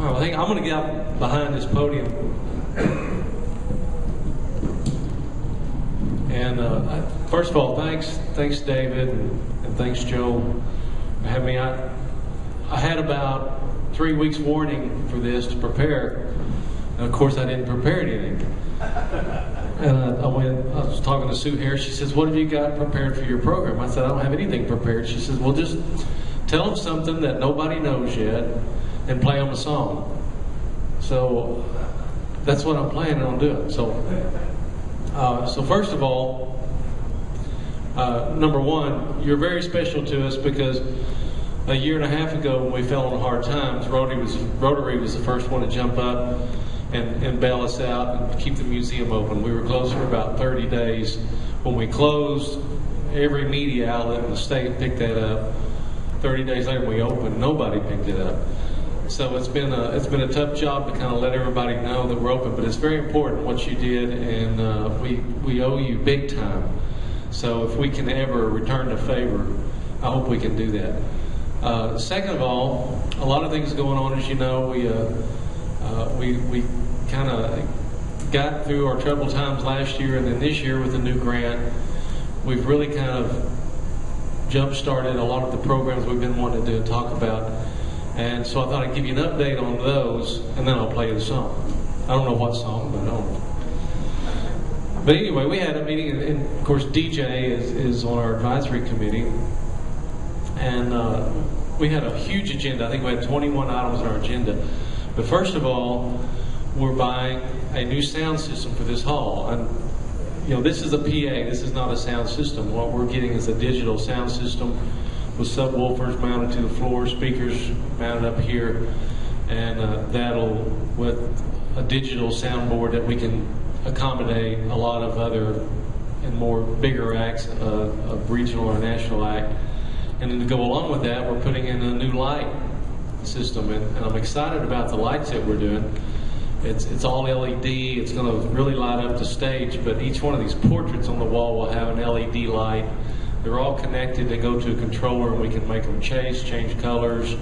Oh, I think I'm going to get out behind this podium. And first of all, thanks David, and thanks Joe for having me. I had about 3 weeks warning for this to prepare, and of course I didn't prepare anything. And I was talking to Sue Harris. She says, "What have you got prepared for your program?" I said, "I don't have anything prepared." She says, "Well, just tell them something that nobody knows yet and play them a song." So that's what I'm planning on doing. So first of all, number one, you're very special to us because a year and a half ago when we fell on hard times, Rotary was the first one to jump up and bail us out and keep the museum open. We were closed for about 30 days. When we closed, every media outlet in the state picked that up. 30 days later when we opened, nobody picked it up. So it's been a tough job to kind of let everybody know that we're open, but it's very important what you did, and we owe you big time. So if we can ever return the favor, I hope we can do that. Second of all, a lot of things going on, as you know. We kind of got through our troubled times last year, and then this year with the new grant, we've really kind of jump-started a lot of the programs we've been wanting to do and talk about. And so I thought I'd give you an update on those, and then I'll play the song. I don't know what song, but I don't. But anyway, we had a meeting, and of course DJ is on our advisory committee, and we had a huge agenda. I think we had 21 items on our agenda. But first of all, we're buying a new sound system for this hall. And you know, this is a PA, this is not a sound system. What we're getting is a digital sound system with subwoofers mounted to the floor, speakers mounted up here, and that'll, with a digital soundboard that we can accommodate a lot of other and more bigger acts of regional or national act. And then to go along with that, we're putting in a new light system, and I'm excited about the lights that we're doing. It's all LED. It's going to really light up the stage, but each one of these portraits on the wall will have an LED light. They're all connected. They go to a controller, and we can make them chase, change colors,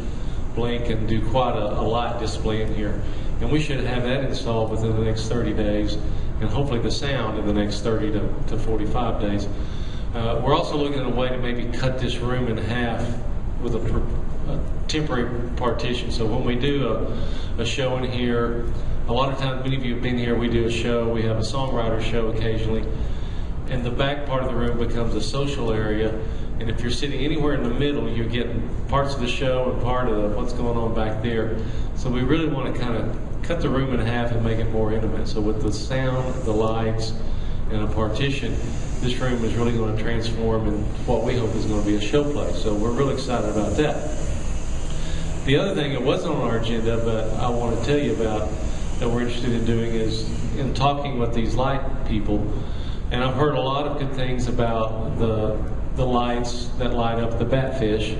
blink, and do quite a light display in here. And we should have that installed within the next 30 days, and hopefully the sound in the next 30 to 45 days. We're also looking at a way to maybe cut this room in half with a temporary partition. So when we do a show in here, a lot of times, many of you have been here, we do a show, we have a songwriter show occasionally, and the back part of the room becomes a social area, and if you're sitting anywhere in the middle, you're getting parts of the show and part of what's going on back there. So we really want to kind of cut the room in half and make it more intimate. So with the sound, the lights, and a partition, this room is really going to transform in what we hope is going to be a show place. So we're really excited about that. The other thing that wasn't on our agenda, but I want to tell you about, that we're interested in doing, is in talking with these light people. And I've heard a lot of good things about the lights that light up the Batfish.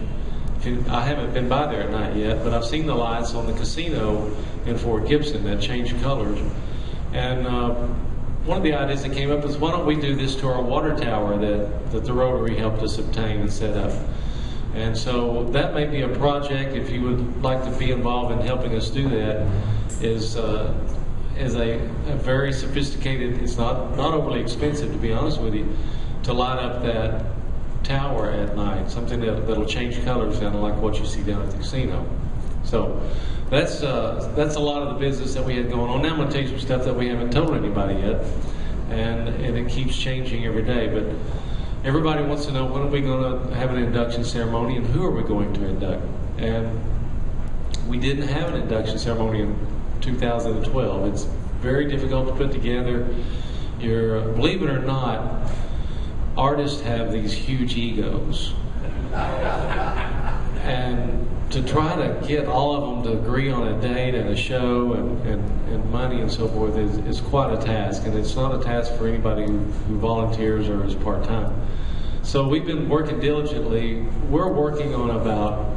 I haven't been by there at night yet, but I've seen the lights on the casino in Fort Gibson that change colors. And one of the ideas that came up is, why don't we do this to our water tower that the Rotary helped us obtain and set up. And so that may be a project, if you would like to be involved in helping us do that, is a very sophisticated, it's not overly expensive, to be honest with you, to light up that tower at night, something that'll change colors, kind of like what you see down at the casino. So that's a lot of the business that we had going on. Now I'm going to tell you some stuff that we haven't told anybody yet, and it keeps changing every day. But everybody wants to know, when are we going to have an induction ceremony, and who are we going to induct? And we didn't have an induction ceremony in 2012. It's very difficult to put together. Believe it or not, artists have these huge egos. And to try to get all of them to agree on a date and a show and money and so forth is quite a task. And it's not a task for anybody who volunteers or is part-time. So we've been working diligently. We're working on about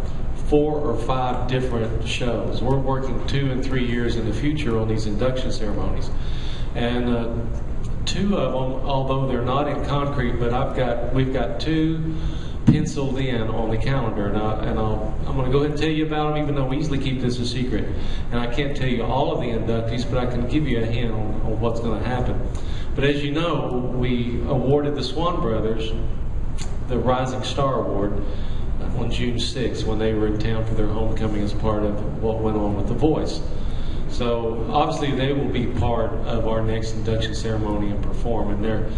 4 or 5 different shows. We're working 2 and 3 years in the future on these induction ceremonies. And 2 of them, although they're not in concrete, but we've got 2 penciled in on the calendar, and I'm going to go ahead and tell you about them, even though we usually keep this a secret. And I can't tell you all of the inductees, but I can give you a hint on what's going to happen. But as you know, we awarded the Swan Brothers the Rising Star Award on June 6th when they were in town for their homecoming as part of what went on with The Voice. So obviously they will be part of our next induction ceremony and perform. And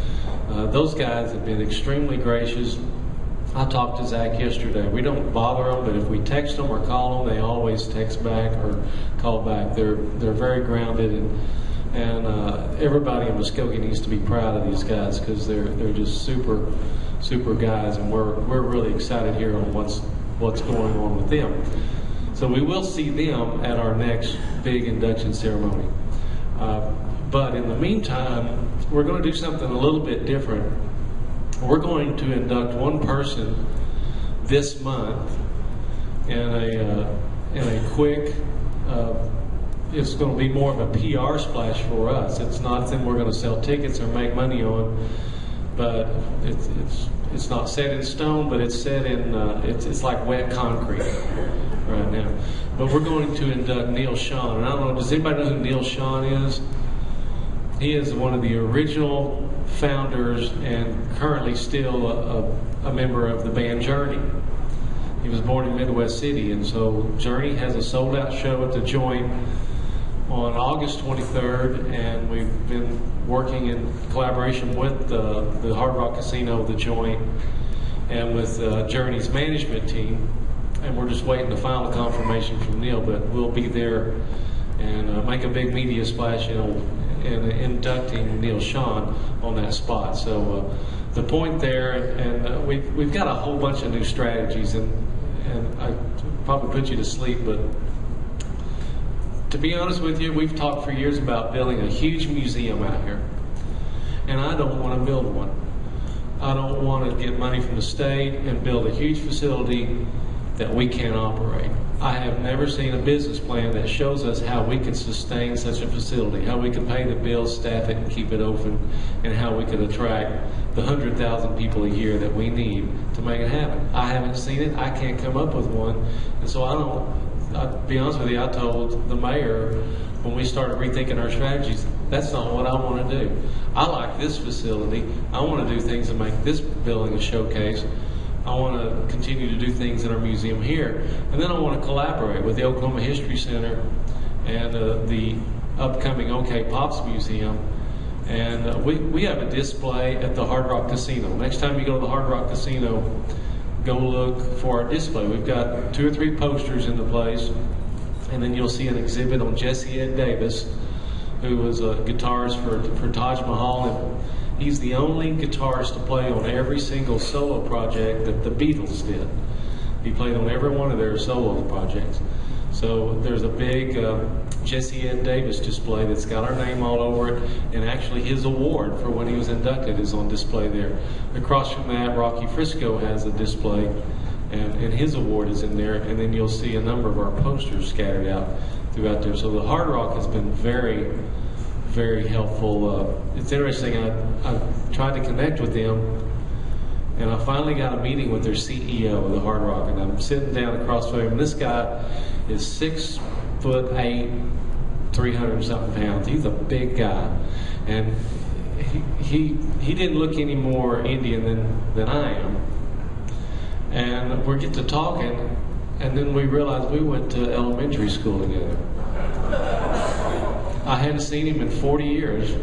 those guys have been extremely gracious. I talked to Zach yesterday. We don't bother them, but if we text them or call them, they always text back or call back. They're very grounded, and everybody in Muskogee needs to be proud of these guys because they're just super guys, and we're really excited here on what's going on with them. So we will see them at our next big induction ceremony. But in the meantime, we're going to do something a little bit different. We're going to induct one person this month in a quick. It's going to be more of a PR splash for us. It's not something we're going to sell tickets or make money on, but it's not set in stone, but it's set in it's like wet concrete right now. But we're going to induct Neil Sean. And I don't know, does anybody know who Neil Sean is? He is one of the original founders and currently still a member of the band Journey. He was born in Midwest City, and so Journey has a sold-out show at the Joint on August 23rd, and we've been working in collaboration with the Hard Rock Casino, the Joint, and with Journey's management team, and we're just waiting to final confirmation from Neil, but we'll be there and make a big media splash, in inducting Neil Sean on that spot. So the point there, and we've got a whole bunch of new strategies, and I probably put you to sleep, but to be honest with you, we've talked for years about building a huge museum out here, and I don't want to build one. I don't want to get money from the state and build a huge facility that we can't operate. I have never seen a business plan that shows us how we can sustain such a facility, how we can pay the bills, staff it, and keep it open, and how we can attract the 100,000 people a year that we need to make it happen. I haven't seen it. I can't come up with one, and so I'll be honest with you, I told the mayor when we started rethinking our strategies, that's not what I want to do. I like this facility. I want to do things that make this building a showcase. I want to continue to do things in our museum here. And then I want to collaborate with the Oklahoma History Center and the upcoming OK Pops Museum. And we have a display at the Hard Rock Casino. Next time you go to the Hard Rock Casino, go look for our display. We've got 2 or 3 posters in the place. And then you'll see an exhibit on Jesse Ed Davis, who was a guitarist for Taj Mahal. And he's the only guitarist to play on every single solo project that the Beatles did. He played on every one of their solo projects. So there's a big Jesse Ed Davis display that's got our name all over it, and actually his award for when he was inducted is on display there. Across from that, Rocky Frisco has a display, and his award is in there, and then you'll see a number of our posters scattered out throughout there. So the Hard Rock has been very, very helpful. It's interesting, I tried to connect with them, and I finally got a meeting with their CEO of the Hard Rock, and I'm sitting down across from him, and this guy is 6'8", 300-something pounds. He's a big guy, and he didn't look any more Indian than I am. And we get to talking, and then we realized we went to elementary school together. I hadn't seen him in 40 years,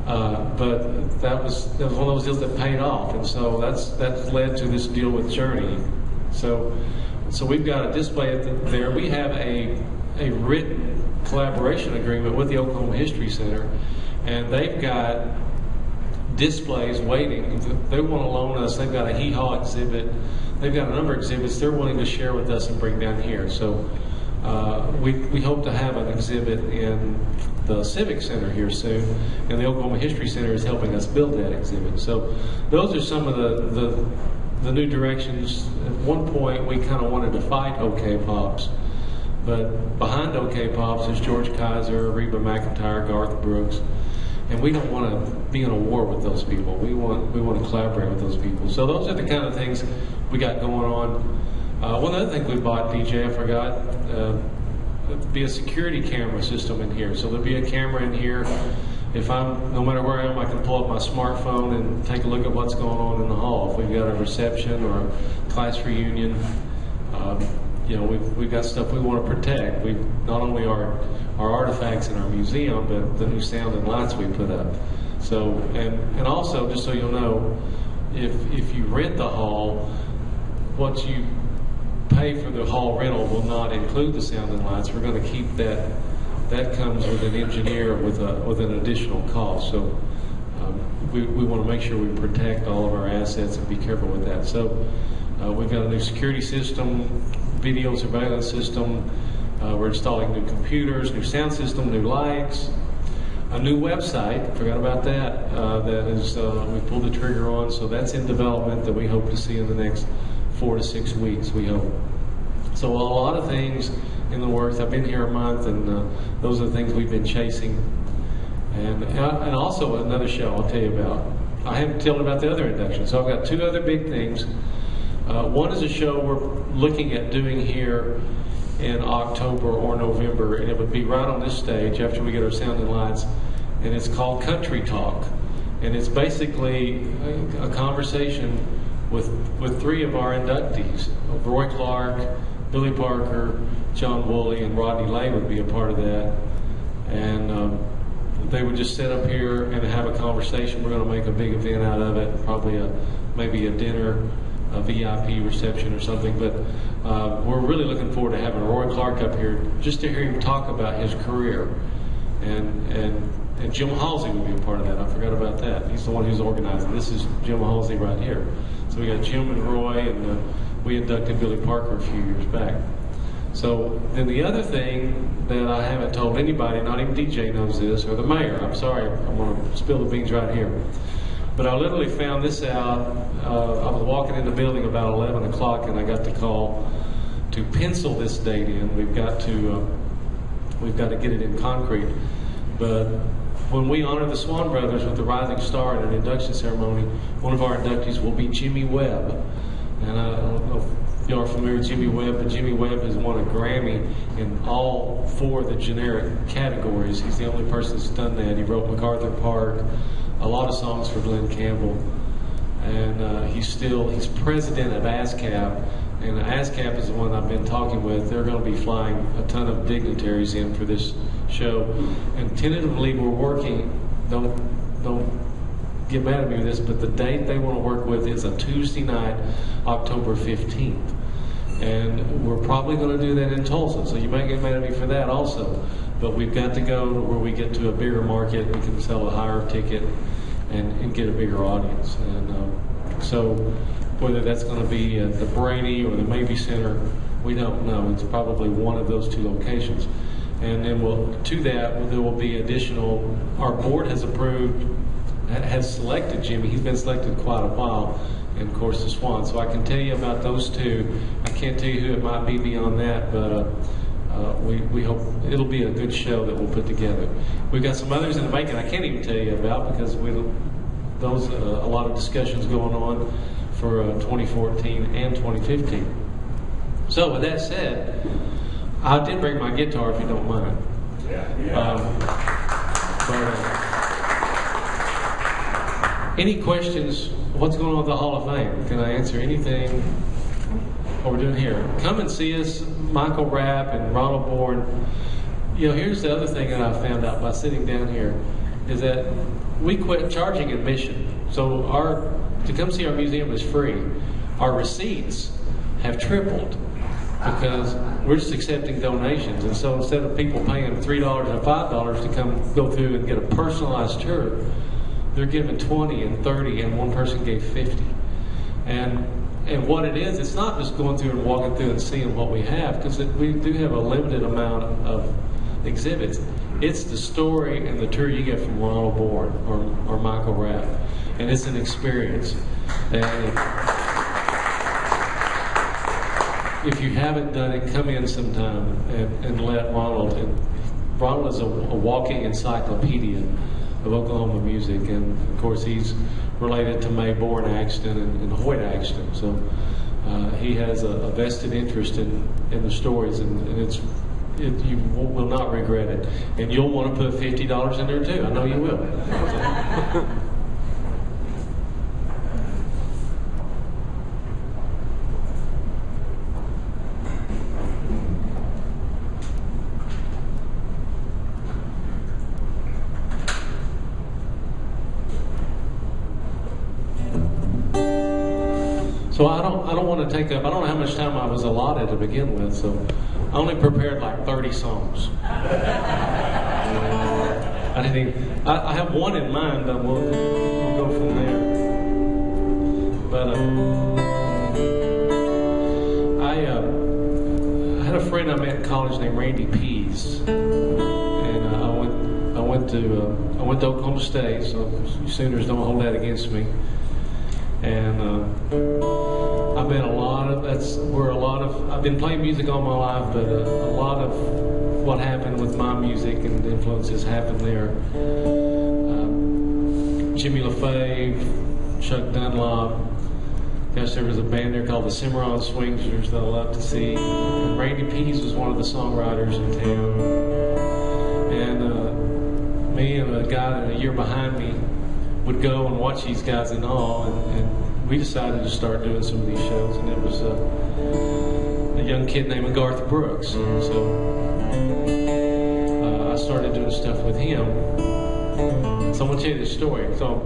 but that was one of those deals that paid off, and so that's led to this deal with Journey. So we've got a display there. We have a written collaboration agreement with the Oklahoma History Center, and they've got displays waiting. They want to loan us. They've got a hee-haw exhibit. They've got a number of exhibits they're willing to share with us and bring down here. So we hope to have an exhibit in the Civic Center here soon, and the Oklahoma History Center is helping us build that exhibit. So those are some of the new directions. At one point, we kind of wanted to fight OK Pops, but behind OK Pops is George Kaiser, Reba McEntire, Garth Brooks, and we don't want to be in a war with those people. We want to collaborate with those people. So those are the kind of things we got going on. One other thing we bought, DJ, I forgot, it'd be a security camera system in here. So there'll be a camera in here. If no matter where I am, I can pull up my smartphone and take a look at what's going on in the hall. If we've got a reception or a class reunion, we've got stuff we want to protect. We not only our artifacts in our museum, but the new sound and lights we put up. So, and also, just so you'll know, if you rent the hall, what you pay for the hall rental will not include the sound and lights. We're going to keep that. That comes with an engineer with an additional cost. So we want to make sure we protect all of our assets and be careful with that. So we've got a new security system, video surveillance system. We're installing new computers, new sound system, new lights, a new website. Forgot about that. That is we pulled the trigger on. So that's in development that we hope to see in the next 4 to 6 weeks. We hope. So a lot of things in the works. I've been here a month, and those are the things we've been chasing. And also another show I'll tell you about. I haven't told you about the other induction. So I've got 2 other big things. One is a show we're looking at doing here in October or November, and it would be right on this stage after we get our sound and lights, and it's called Country Talk. And it's basically a conversation with 3 of our inductees. Roy Clark, Billy Parker, John Woolley, and Rodney Lay would be a part of that. And they would just sit up here and have a conversation. We're going to make a big event out of it, probably maybe a dinner, a VIP reception or something. But we're really looking forward to having Roy Clark up here just to hear him talk about his career. And Jim Halsey would be a part of that. I forgot about that. He's the one who's organizing. This is Jim Halsey right here. So we got Jim and Roy, and we inducted Billy Parker a few years back. So then the other thing that I haven't told anybody, not even DJ knows this, or the mayor, I'm sorry, I'm going to spill the beans right here. But I literally found this out. I was walking in the building about 11 o'clock, and I got the call to pencil this date in. We've got to get it in concrete. But when we honor the Swan Brothers with the Rising Star in an induction ceremony, one of our inductees will be Jimmy Webb. And I don't know if y'all are familiar with Jimmy Webb, but Jimmy Webb has won a Grammy in all 4 of the generic categories. He's the only person that's done that. He wrote MacArthur Park, a lot of songs for Glenn Campbell. And he's president of ASCAP. And ASCAP is the one I've been talking with. They're going to be flying a ton of dignitaries in for this show. And tentatively we're working, don't get mad at me with this, but the date they want to work with is a Tuesday night, October 15th. And we're probably going to do that in Tulsa, so you might get mad at me for that also. But we've got to go where we get to a bigger market, we can sell a higher ticket and get a bigger audience. And so whether that's going to be at the Brady or the Mabee Center, we don't know. It's probably one of those 2 locations. And then there will be additional, our board has selected Jimmy. He's been selected quite a while, and of course the Swan. So I can tell you about those 2. I can't tell you who it might be beyond that, but we hope it'll be a good show that we'll put together. We've got some others in the making I can't even tell you about because a lot of discussions going on for 2014 and 2015. So with that said, I did bring my guitar if you don't mind. Any questions? What's going on with the Hall of Fame? Can I answer anything? What we're doing here? Come and see us, Michael Rapp and Ronald Bourne. Here's the other thing that I found out by sitting down here is that we quit charging admission. So to come see our museum is free. Our receipts have tripled because we're just accepting donations. And so instead of people paying $3 and $5 to come go through and get a personalized tour, they're giving 20 and 30, and one person gave 50. And what it is, it's not just going through and walking through and seeing what we have, because we do have a limited amount of exhibits. It's the story and the tour you get from Ronald Bourne or Michael Rapp. And it's an experience. And if you haven't done it, come in sometime and let Ronald. And Ronald is a walking encyclopedia of Oklahoma music, and of course he's related to Mae Bourne Axton and Hoyt Axton. So he has a vested interest in the stories, and you will not regret it. And you'll want to put $50 in there too. I know you will. So I don't want to take up, I don't know how much time I was allotted to begin with, so I only prepared like 30 songs. I didn't even, I have one in mind, but we'll go from there. But I had a friend I met in college named Randy Pease, and I went to Oklahoma State, so you Sooners don't hold that against me. And I met I've been playing music all my life, but a lot of what happened with my music and influences happened there. Jimmy LaFave, Chuck Dunlop. Gosh, there was a band there called the Cimarron Swingers that I love to see. And Randy Pease was one of the songwriters in town. And me and a guy a year behind me would go and watch these guys in awe, and we decided to start doing some of these shows, and it was a young kid named Garth Brooks. And so I started doing stuff with him. So I'm going to tell you this story. So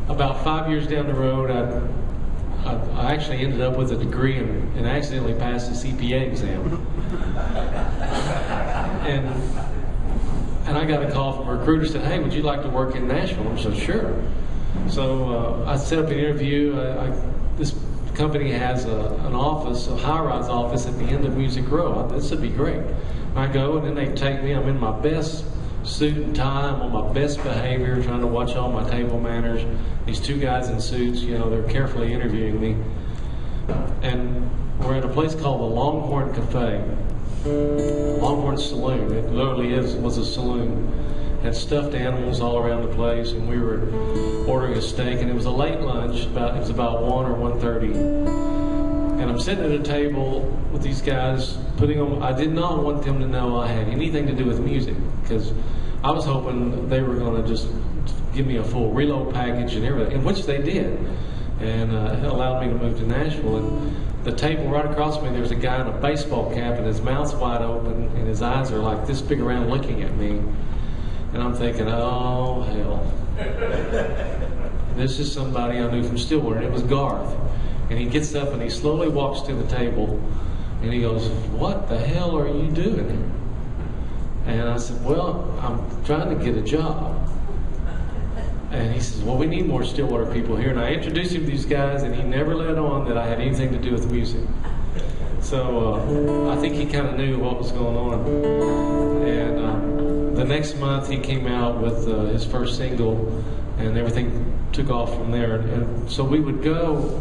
about 5 years down the road, I actually ended up with a degree and accidentally passed the CPA exam. And I got a call from a recruiter who said, "Hey, would you like to work in Nashville?" I said, "Sure." So I set up an interview. This company has an office, a high-rise office at the end of Music Row. This would be great. I go, and then they take me. I'm in my best suit and tie. I'm on my best behavior, trying to watch all my table manners. These two guys in suits, they're carefully interviewing me. And we're at a place called the Longhorn Cafe. Longhorn Saloon. It literally was a saloon. Had stuffed animals all around the place, and we were ordering a steak, and it was a late lunch. It was about 1 or 1:30. And I'm sitting at a table with these guys, putting on. I did not want them to know I had anything to do with music, because I was hoping they were going to just give me a full reload package and everything, and which they did, and it allowed me to move to Nashville. And the table right across from me, there was a guy in a baseball cap, and his mouth's wide open, and his eyes are like this big around, looking at me. And I'm thinking, oh hell, this is somebody I knew from Stillwater, and it was Garth. And he gets up and he slowly walks to the table, and he goes, "What the hell are you doing here?" And I said, "Well, I'm trying to get a job." And he says, "Well, we need more Stillwater people here." And I introduced him to these guys, and he never let on that I had anything to do with music. So I think he kind of knew what was going on. And the next month, he came out with his first single, and everything took off from there. And so we would go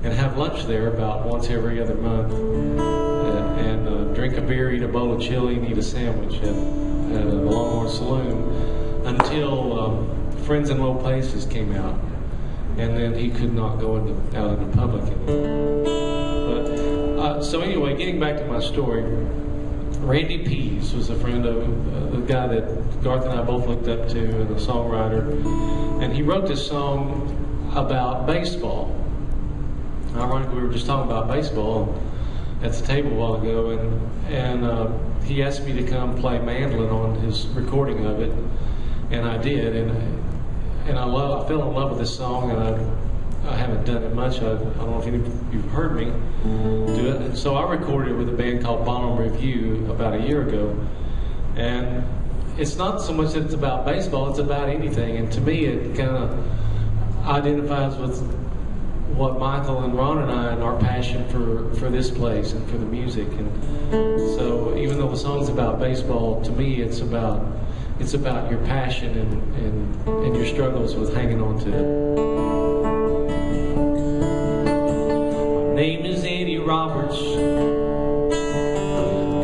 and have lunch there about once every other month, and drink a beer, eat a bowl of chili, and eat a sandwich at the Longhorn Saloon until Friends in Low Places came out, and then he could not go out in the public anymore. But so anyway, getting back to my story, Randy Pease was a friend of the guy that Garth and I both looked up to, and a songwriter, and he wrote this song about baseball. Ironically, we were just talking about baseball at the table a while ago, and he asked me to come play mandolin on his recording of it, and I did, and I fell in love with this song, and I haven't done it much. I don't know if any of you've heard me do it. And so I recorded it with a band called Bonham Review about a year ago, and it's not so much that it's about baseball, it's about anything, and to me it kind of identifies with what Michael and Ron and I, and our passion for this place and for the music. And so even though the song's about baseball, to me it's about your passion and your struggles with hanging on to it. My name is Eddie Roberts.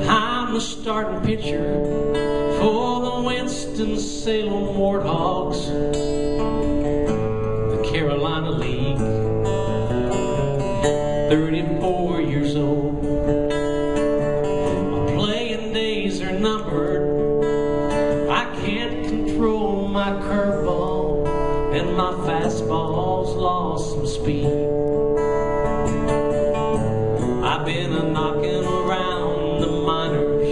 I'm the starting pitcher for the Winston-Salem Warthogs, the Carolina League. 34 years old. My playing days are numbered. I can't control my curveball, and my fastball's lost some speed. I've been a-knocking around the minors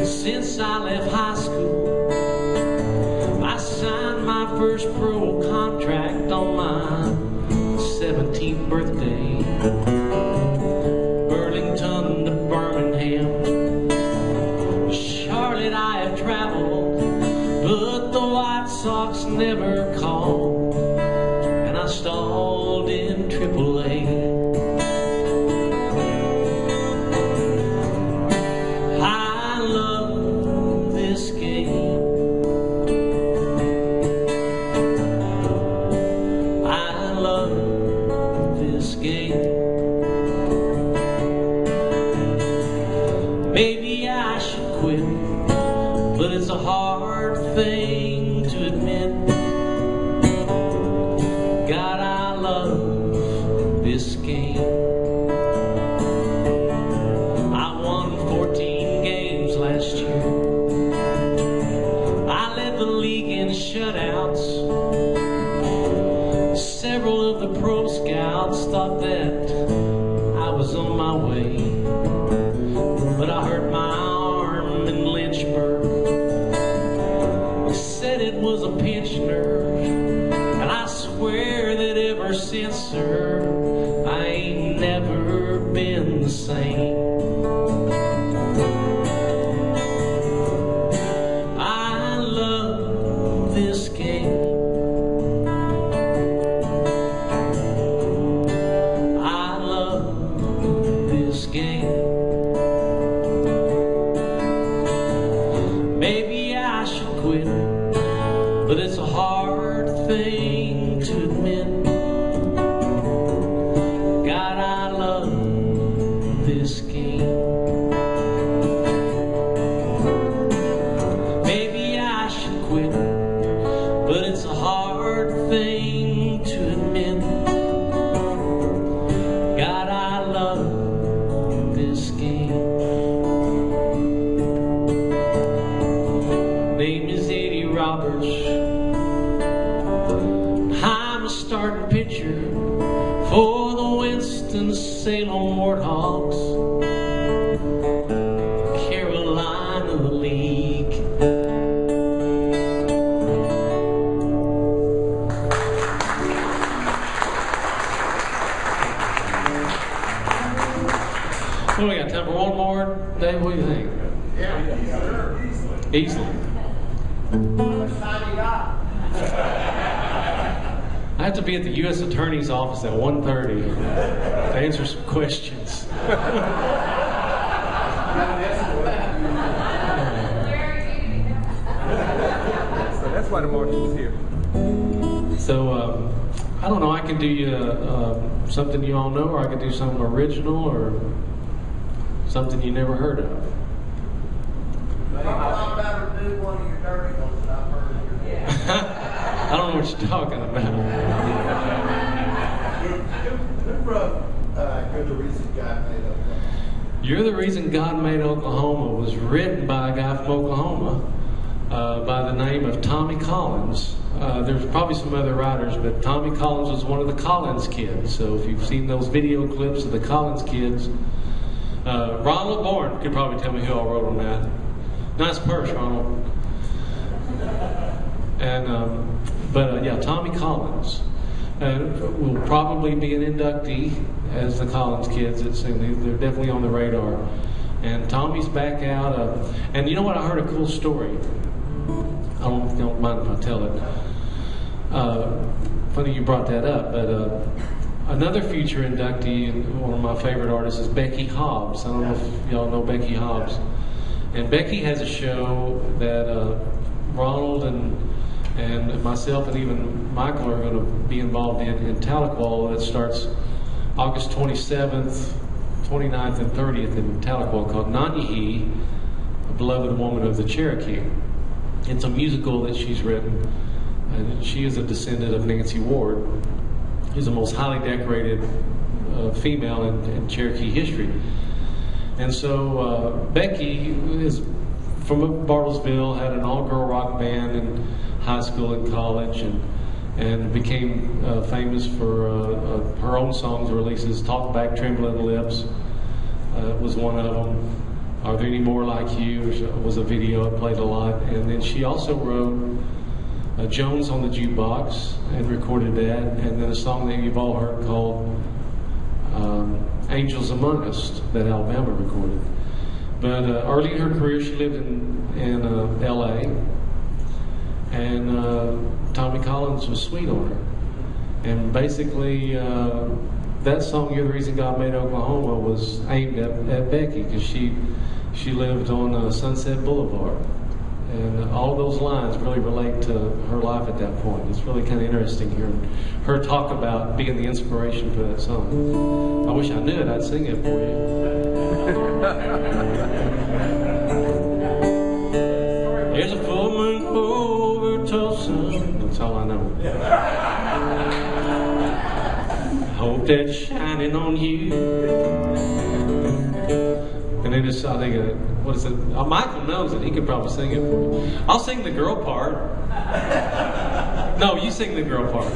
since I left high school. I signed my first pro contract on my 17th birthday. Burlington to Birmingham, Charlotte I have traveled, but the White Sox never called, and I stalled in AAA. I love this game. I love this game. Maybe I should quit, but it's a hard thing to admit. God, I love this game. I won 14 games last year. I led the league in shutouts. Several of the pro scouts thought that I was on my way, but I hurt my arm in Lynchburg. They said it was a pinched nerve, and I swear that ever since, sir, I ain't never been the same. I love this game. I love this game. Maybe I should quit, but it's a hard thing to admit. God, I love this game. Maybe I should quit, but it's a hard thing to admit. God, I love this game. Name is Eddie Roberts. I'm a starting pitcher for the Winston-Salem Warthogs, Carolina League. What do we got? Time for one more? Dave, what do you think? Easily. How much time you got? I have to be at the U.S. Attorney's office at 1:30 to answer some questions. So that's why the marshal's here. So, I don't know, I can do you something you all know, or I could do something original, or something you never heard of. How about do one of your dirty ones that I've heard of? I don't know what you're talking about. You're the reason God made Oklahoma. You're the Reason God Made Oklahoma was written by a guy from Oklahoma by the name of Tommy Collins. There's probably some other writers, but Tommy Collins was one of the Collins kids. So if you've seen those video clips of the Collins kids, Ronald Bourne could probably tell me who all wrote on that. Nice purse, Ronald. And yeah, Tommy Collins will probably be an inductee as the Collins kids. They're definitely on the radar. And Tommy's back out. And you know what? I heard a cool story. I don't mind if I tell it. Funny you brought that up, but another future inductee, and one of my favorite artists, is Becky Hobbs. I don't know if y'all know Becky Hobbs. And Becky has a show that Ronald and myself and even Michael are going to be involved in Tahlequah. That starts August 27th, 29th, and 30th in Tahlequah, called Nanyehi, a Beloved Woman of the Cherokee. It's a musical that she's written, and she is a descendant of Nancy Ward, who's the most highly decorated female in Cherokee history. And so Becky is from Bartlesville, had an all-girl rock band in high school and college, and became famous for her own songs releases. Talk Back, Trembling Lips was one of them. Are There Any More Like You was a video I played a lot. And then she also wrote Jones on the Jukebox and recorded that, and then a song that you've all heard called Angels Among Us that Alabama recorded. But early in her career she lived in L.A., and Tommy Collins was sweet on her. And basically that song, You're the Reason God Made Oklahoma, was aimed at Becky, because she lived on Sunset Boulevard. And all those lines really relate to her life at that point. It's really kind of interesting hearing her talk about being the inspiration for that song. I wish I knew it, I'd sing it for you. There's a full moon over Tulsa. That's all I know. Hope that's shining on you. And then it's, I think, what is it? Michael knows it. He could probably sing it for you. I'll sing the girl part. No, you sing the girl part.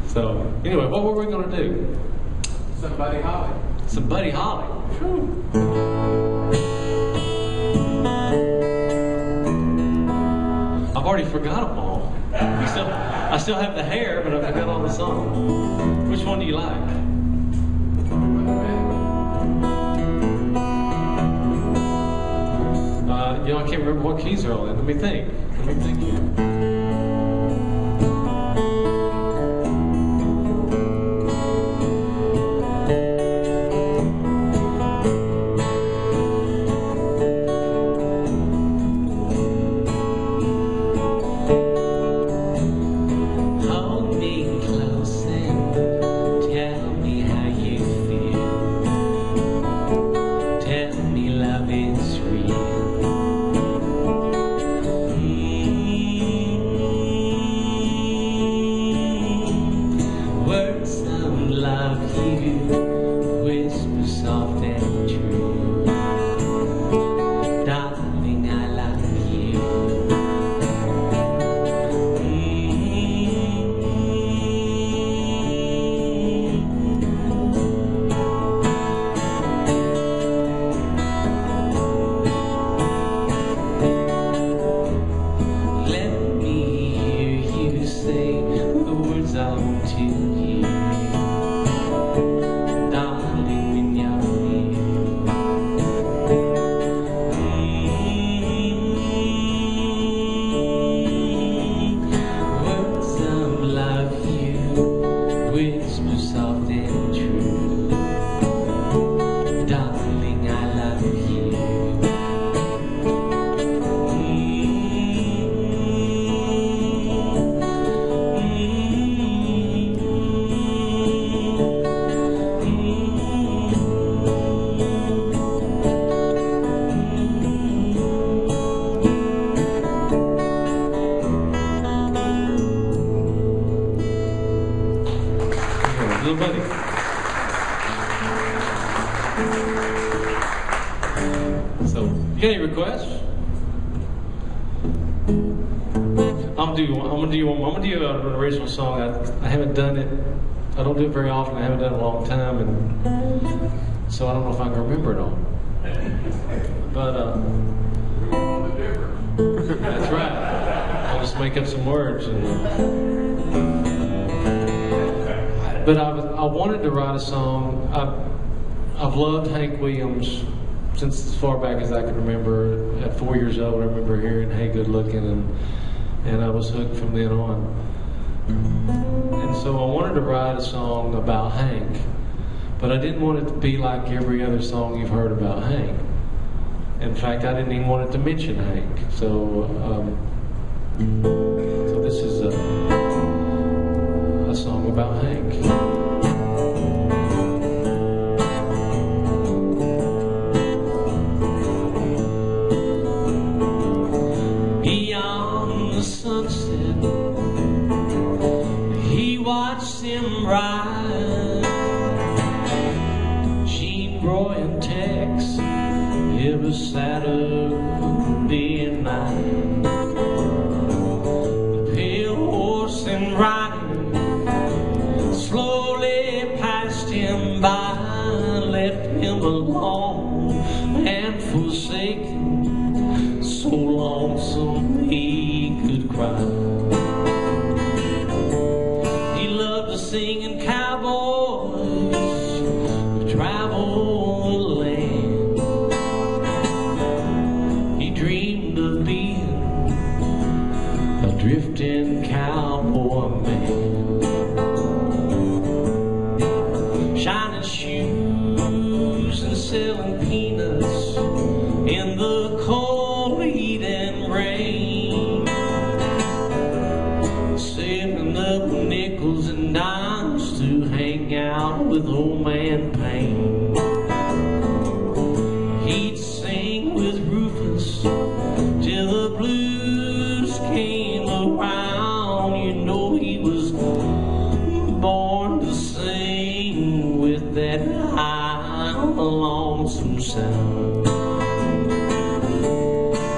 So, anyway, what were we going to do? Some Buddy Holly. Some Buddy Holly. Whew. I've already forgot them all. I still have the hair, but I forgot all the songs. Which one do you like? I can't remember what keys are all in. Let me think here. Any requests? I'm gonna do an original song. I haven't done it. I don't do it very often. I haven't done it in a long time, and so I don't know if I can remember it all. But that's right. I'll just make up some words. But I wanted to write a song. I've loved Hank Williams since as far back as I can remember. At 4 years old, I remember hearing "Hey Good Looking," and I was hooked from then on. And so I wanted to write a song about Hank, but I didn't want it to be like every other song you've heard about Hank. In fact, I didn't even want it to mention Hank. So this is a song about Hank. Sunset, he watched him rise. Saturday night. The pale horse and rider slowly passed him by, left him alone and forsaken, so lonesome he could cry. He loved to sing in cowboys who traveled the land. He dreamed of being a drifting cowboy man. Shining shoes and selling peanuts in the cold heat and rain, saving up nickels and dimes to hang out with old man Payne. He'd sing with Rufus till the blues came around. You know he was born to sing with that high, lonesome sound.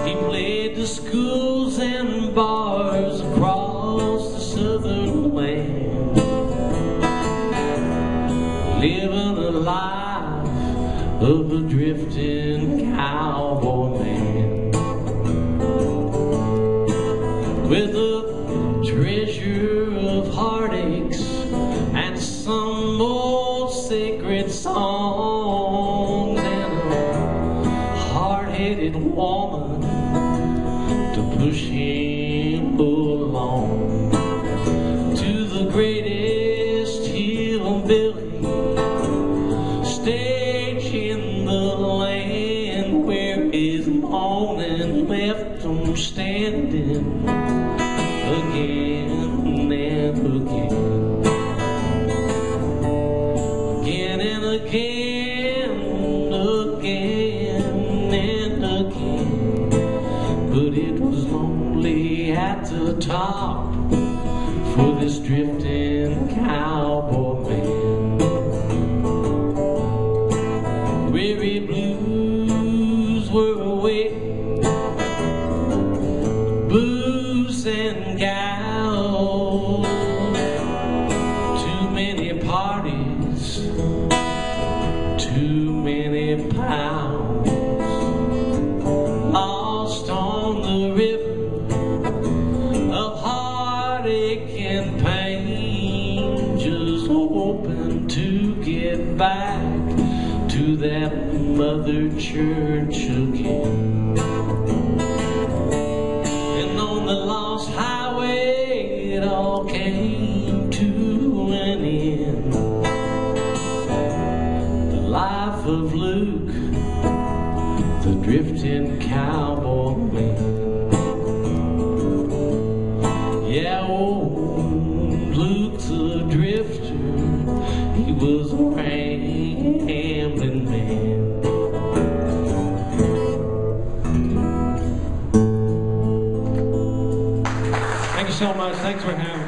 He played the schools and bars across the southern land, living a life of a drifting cowboy man, with a treasure of heartaches and some old sacred songs, and a hard-headed woman to push him along to the greatest hillbilly stage in the land, where his mourning left him standing again and again. Again and again, again and again. But it was lonely at the top for this drifting cowboy man. Weary blues were away, booze and gals, too many parties, too many pounds, lost on the river of heartache and pain, just hoping to get back to that mother church again. And on the lost highway it all came to an end. The life of Luke, the drifting cowboy man. Yeah, old Luke the drifter, he was a rambling man. Thank you so much. Thanks for having me.